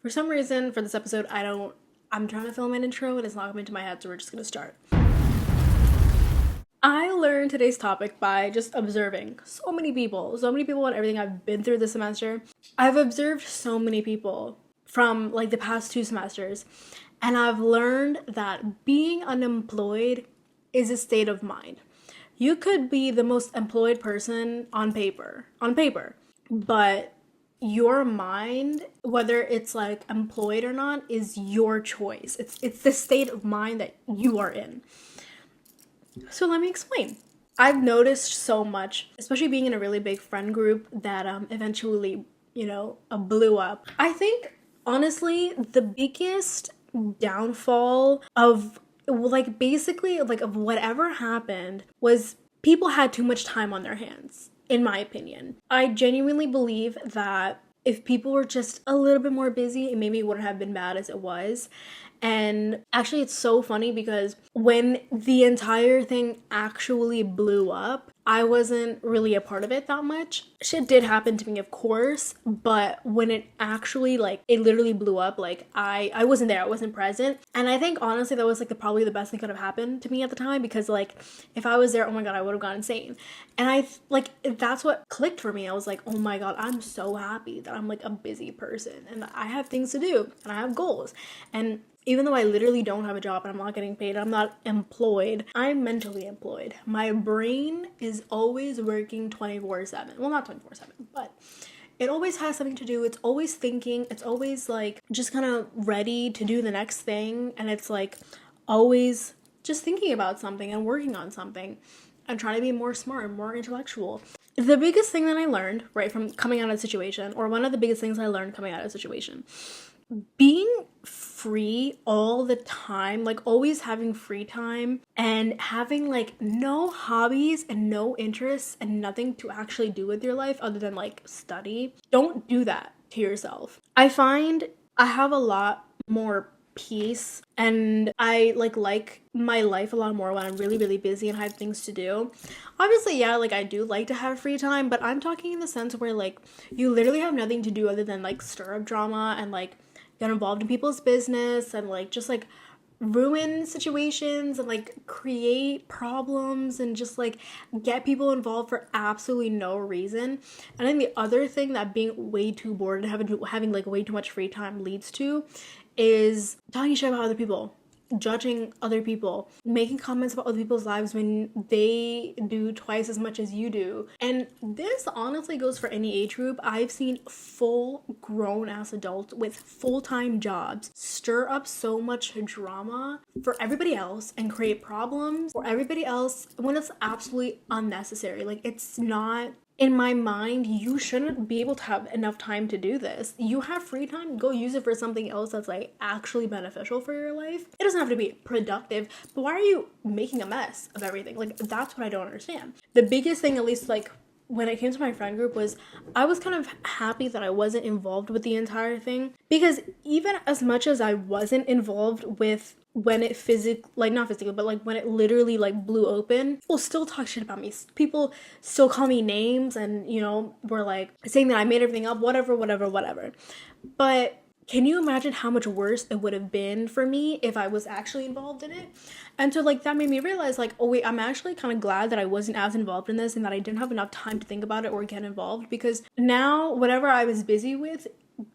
For some reason, for this episode, I'm trying to film an intro and it's not coming to my head, so we're just gonna start. I learned today's topic by just observing so many people and everything I've been through this semester. I've observed so many people from like the past 2 semesters, and I've learned that being unemployed is a state of mind. You could be the most employed person on paper, but your mind, whether it's like employed or not, is your choice. It's the state of mind that you are in. So let me explain. I've noticed so much, especially being in a really big friend group that eventually, blew up. I think honestly the biggest downfall of of whatever happened was people had too much time on their hands, in my opinion. I genuinely believe that if people were just a little bit more busy, maybe it wouldn't have been bad as it was. And actually, it's so funny because when the entire thing actually blew up, I wasn't really a part of it that much. Shit did happen to me, of course, but when it actually, it literally blew up, I wasn't there, I wasn't present. And I think, honestly, that was, probably the best thing that could have happened to me at the time, because, if I was there, oh my god, I would have gone insane. And that's what clicked for me. I was like, oh my god, I'm so happy that I'm, a busy person, and I have things to do, and I have goals. And even though I literally don't have a job and I'm not getting paid, I'm not employed, I'm mentally employed. My brain is always working 24/7. Well, not 24/7, but it always has something to do. It's always thinking. It's always just kind of ready to do the next thing. And it's always just thinking about something and working on something and trying to be more smart and more intellectual. The biggest thing that I learned, right, from coming out of a situation, or one of the biggest things I learned coming out of a situation, being free all the time, always having free time and having no hobbies and no interests and nothing to actually do with your life other than study. Don't do that to yourself. I find I have a lot more peace and I like my life a lot more when I'm really, really busy and have things to do. Obviously, yeah, I do like to have free time, but I'm talking in the sense where you literally have nothing to do other than stir up drama and get involved in people's business and just ruin situations and create problems and just get people involved for absolutely no reason. And then the other thing that being way too bored and having way too much free time leads to is talking shit about other people, judging other people, making comments about other people's lives when they do twice as much as you do. And this honestly goes for any age group. I've seen full grown ass adults with full-time jobs stir up so much drama for everybody else and create problems for everybody else when it's absolutely unnecessary. It's not. In my mind, you shouldn't be able to have enough time to do this. You have free time, go use it for something else that's actually beneficial for your life. It doesn't have to be productive, but why are you making a mess of everything? That's what I don't understand. The biggest thing, at least when it came to my friend group, was I was kind of happy that I wasn't involved with the entire thing, because even as much as I wasn't involved with when it not physically, but when it literally blew open, people still talk shit about me. People still call me names and, were saying that I made everything up, whatever. But can you imagine how much worse it would have been for me if I was actually involved in it? And so that made me realize oh wait, I'm actually kind of glad that I wasn't as involved in this and that I didn't have enough time to think about it or get involved, because now whatever I was busy with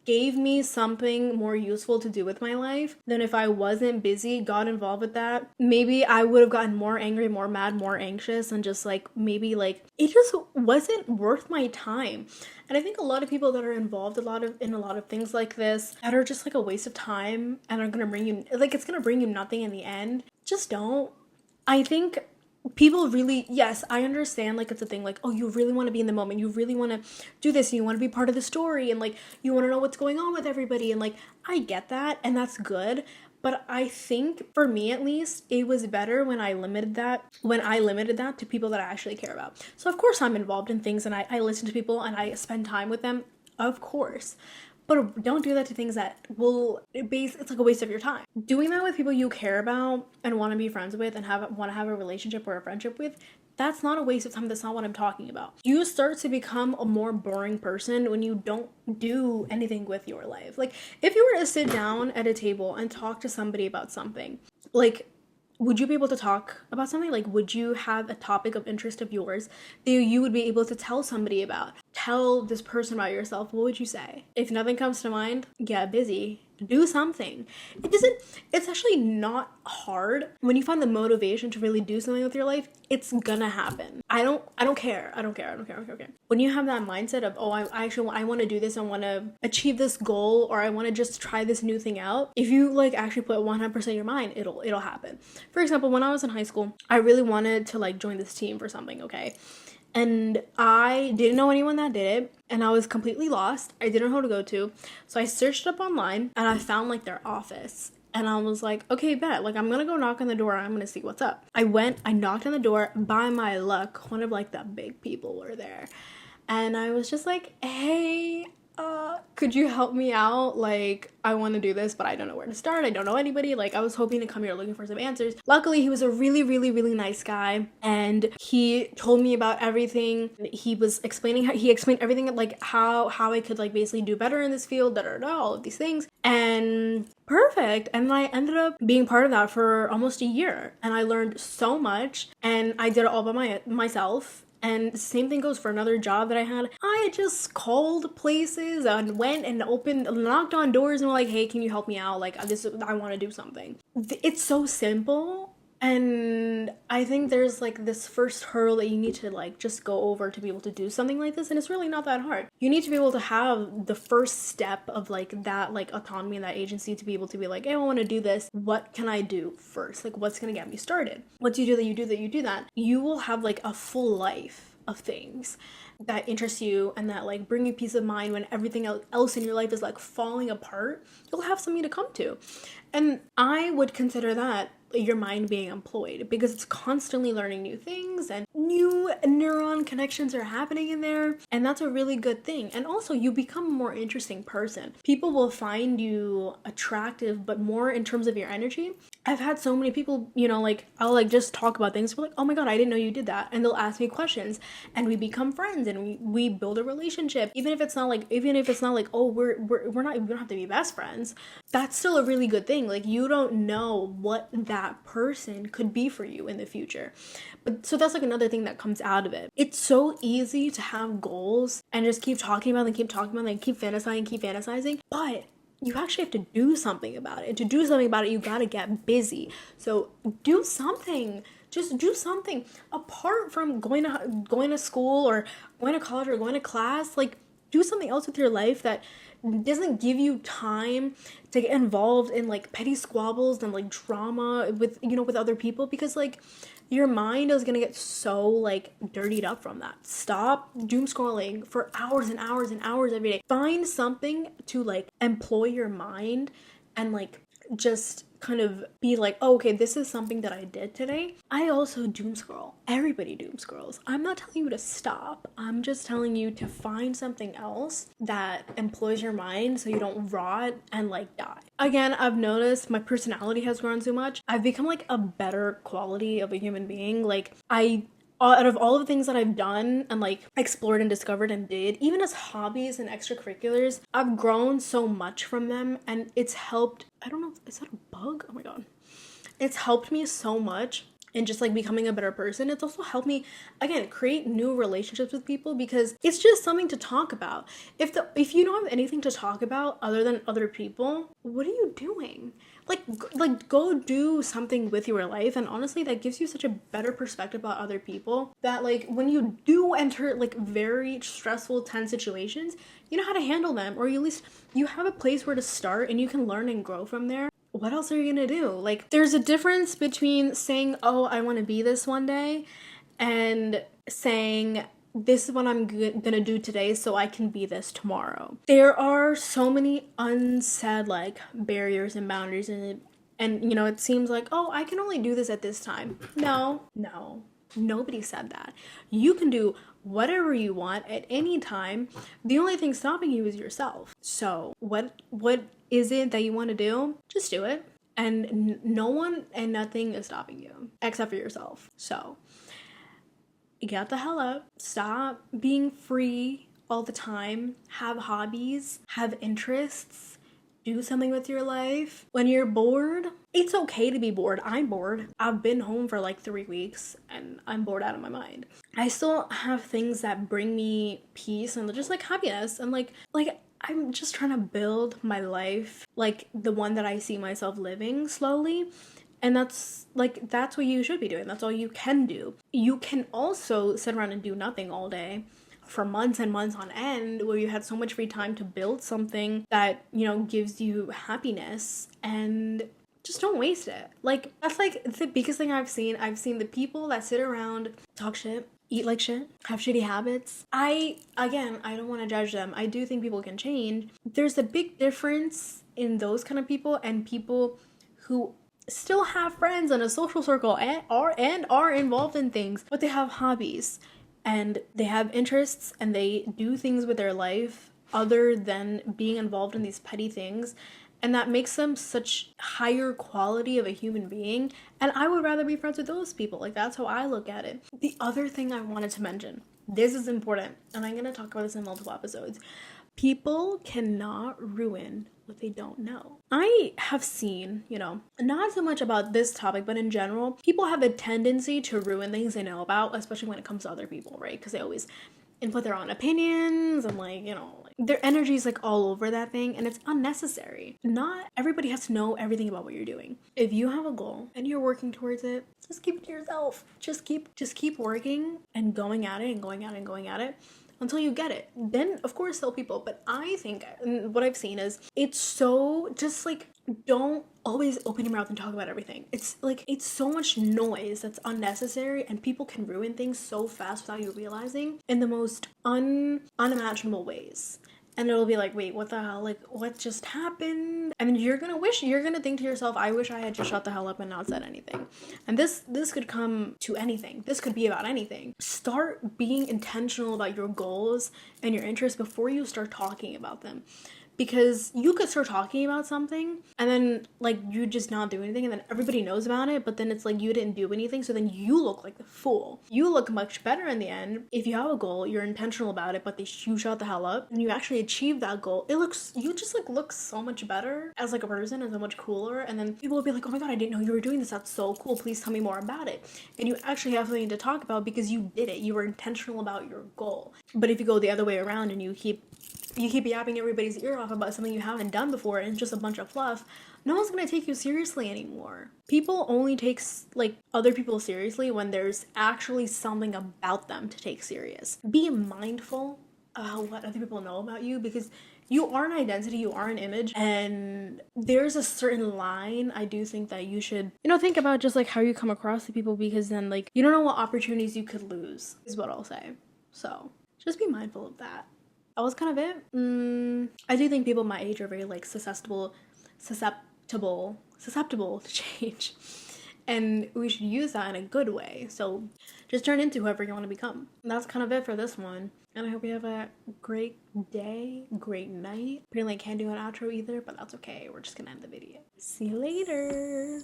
gave me something more useful to do with my life than if I wasn't busy, got involved with that. Maybe I would have gotten more angry, more mad, more anxious, and just maybe it just wasn't worth my time. And I think a lot of people that are involved in a lot of things like this that are just a waste of time and are gonna bring you it's gonna bring you nothing in the end, just don't. I think people really, yes, I understand it's a thing oh, you really want to be in the moment, you really want to do this, and you want to be part of the story, and you want to know what's going on with everybody, and I get that, and that's good. But I think, for me at least, it was better when I limited that to people that I actually care about. So of course I'm involved in things and I listen to people and I spend time with them, of course. But don't do that to things that it's a waste of your time. Doing that with people you care about and want to be friends with and want to have a relationship or a friendship with, that's not a waste of time. That's not what I'm talking about. You start to become a more boring person when you don't do anything with your life. Like, if you were to sit down at a table and talk to somebody about something, like, would you be able to talk about something? Like, would you have a topic of interest of yours that you would be able to tell somebody about? Tell this person about yourself. What would you say? If nothing comes to mind, get busy. Do something. It's actually not hard. When you find the motivation to really do something with your life, it's gonna happen. I don't care. When you have that mindset of, oh, I want to do this, I want to achieve this goal, or I want to just try this new thing out, if you like actually put 100% of your mind, it'll happen. For example, when I was in high school, I really wanted to like join this team for something, okay? And I didn't know anyone that did it, and I was completely lost. I didn't know who to go to. So I searched up online and I found like their office. And I was like, okay, bet. Like, I'm gonna go knock on the door. I'm gonna see what's up. I knocked on the door. By my luck, one of like the big people were there. And I was just like, hey, could you help me out? Like, I want to do this, but I don't know where to start. I don't know anybody. Like, I was hoping to come here looking for some answers. Luckily, he was a really, really, really nice guy, and he told me about everything. He explained everything, like how I could like basically do better in this field, all of these things. And perfect. And I ended up being part of that for almost a year, and I learned so much, and I did it all by myself. And the same thing goes for another job that I had. I just called places and went and knocked on doors and were like, hey, can you help me out? Like, I want to do something. It's so simple. And I think there's like this first hurdle that you need to like just go over to be able to do something like this. And it's really not that hard. You need to be able to have the first step of like that, like autonomy and that agency to be able to be like, hey, I want to do this. What can I do first? Like, what's going to get me started? Once you do that, you will have like a full life of things that interest you and that like bring you peace of mind when everything else in your life is like falling apart. You'll have something to come to. And I would consider that your mind being employed, because it's constantly learning new things and new neuron connections are happening in there, and that's a really good thing. And also, you become a more interesting person. People will find you attractive, but more in terms of your energy. I've had so many people, like, I'll like just talk about things, we're like, oh my god, I didn't know you did that, and they'll ask me questions, and we become friends, and we build a relationship. Even if it's not like, oh, we don't have to be best friends, that's still a really good thing. Like, you don't know what that person could be for you in the future. But so that's like another thing that comes out of it. It's so easy to have goals and just keep talking about them, keep fantasizing, but you actually have to do something about it. And to do something about it, you gotta get busy. So do something. Just do something apart from going to school or going to college or going to class. Like, do something else with your life that doesn't give you time to get involved in like petty squabbles and like drama with other people, because like your mind is gonna get so like dirtied up from that. Stop doom scrolling for hours and hours and hours every day. Find something to like employ your mind and like just kind of be like, oh, okay, this is something that I did today. I also doom scroll. Everybody doom scrolls. I'm not telling you to stop. I'm just telling you to find something else that employs your mind so you don't rot and like die. Again, I've noticed my personality has grown so much. I've become like a better quality of a human being. Like, out of all of the things that I've done and like explored and discovered and did, even as hobbies and extracurriculars, I've grown so much from them, and it's helped. I don't know, is that a bug? Oh my god. It's helped me so much in just like becoming a better person. It's also helped me, again, create new relationships with people, because it's just something to talk about. If you don't have anything to talk about other than other people, what are you doing? Like go do something with your life. And honestly, that gives you such a better perspective about other people, that like when you do enter like very stressful, tense situations, you know how to handle them, or at least you have a place where to start and you can learn and grow from there. What else are you gonna do? Like, there's a difference between saying, oh, I want to be this one day, and saying, this is what I'm gonna do today so I can be this tomorrow. There are so many unsaid like barriers and boundaries in it, and it seems like, oh, I can only do this at this time. No, nobody said that. You can do whatever you want at any time. The only thing stopping you is yourself. So what is it that you want to do? Just do it, and no one and nothing is stopping you except for yourself. So get the hell up. Stop being free all the time. Have hobbies, have interests, do something with your life. When you're bored, it's okay to be bored. I'm bored. I've been home for like 3 weeks and I'm bored out of my mind. I still have things that bring me peace and just like happiness and like I'm just trying to build my life like the one that I see myself living slowly. And that's what you should be doing. That's all you can do. You can also sit around and do nothing all day for months and months on end, where you had so much free time to build something that, you know, gives you happiness, and just don't waste it. Like, that's like the biggest thing I've seen. I've seen the people that sit around, talk shit, eat like shit, have shitty habits. I don't want to judge them. I do think people can change. There's a big difference in those kind of people and people who still have friends and a social circle and are involved in things, but they have hobbies and they have interests and they do things with their life other than being involved in these petty things, and that makes them such higher quality of a human being. And I would rather be friends with those people. Like, that's how I look at it. The other thing I wanted to mention, this is important, and I'm going to talk about this in multiple episodes. People cannot ruin what they don't know. I have seen, you know, not so much about this topic, but in general, people have a tendency to ruin things they know about, especially when it comes to other people, right? Because they always input their own opinions and, like, you know, like, their energy is like all over that thing, and it's unnecessary. Not everybody has to know everything about what you're doing. If you have a goal and you're working towards it, just keep it to yourself. Just keep working and going at it and going at it and going at it until you get it. Then, of course, tell people. But I think what I've seen is it's so just like, don't always open your mouth and talk about everything. It's like, it's so much noise that's unnecessary, and people can ruin things so fast without you realizing in the most unimaginable ways. And it'll be like, wait, what the hell? Like, what just happened? And you're gonna think to yourself, I wish I had just shut the hell up and not said anything. And this could come to anything. This could be about anything. Start being intentional about your goals and your interests before you start talking about them. Because you could start talking about something and then, like, you just not do anything, and then everybody knows about it, but then it's like you didn't do anything, so then you look like the fool. You look much better in the end if you have a goal, you're intentional about it, but you shut the hell up and you actually achieve that goal. You just like look so much better as like a person and so much cooler, and then people will be like, oh my god, I didn't know you were doing this, that's so cool, please tell me more about it. And you actually have something to talk about because you did it. You were intentional about your goal. But if you go the other way around and you keep yapping everybody's ear off about something you haven't done before and it's just a bunch of fluff, no one's gonna take you seriously anymore. People only take like other people seriously when there's actually something about them to take serious. Be mindful of what other people know about you, because you are an identity, you are an image, and there's a certain line I do think that you should, you know, think about just like how you come across to people, because then like you don't know what opportunities you could lose, is what I'll say. So just be mindful of that. That was kind of it. I do think people my age are very like susceptible to change, and we should use that in a good way. So just turn into whoever you want to become. And that's kind of it for this one, and I hope you have a great day, great night. Apparently I can't do an outro either, but that's okay. We're just gonna end the video. See you later.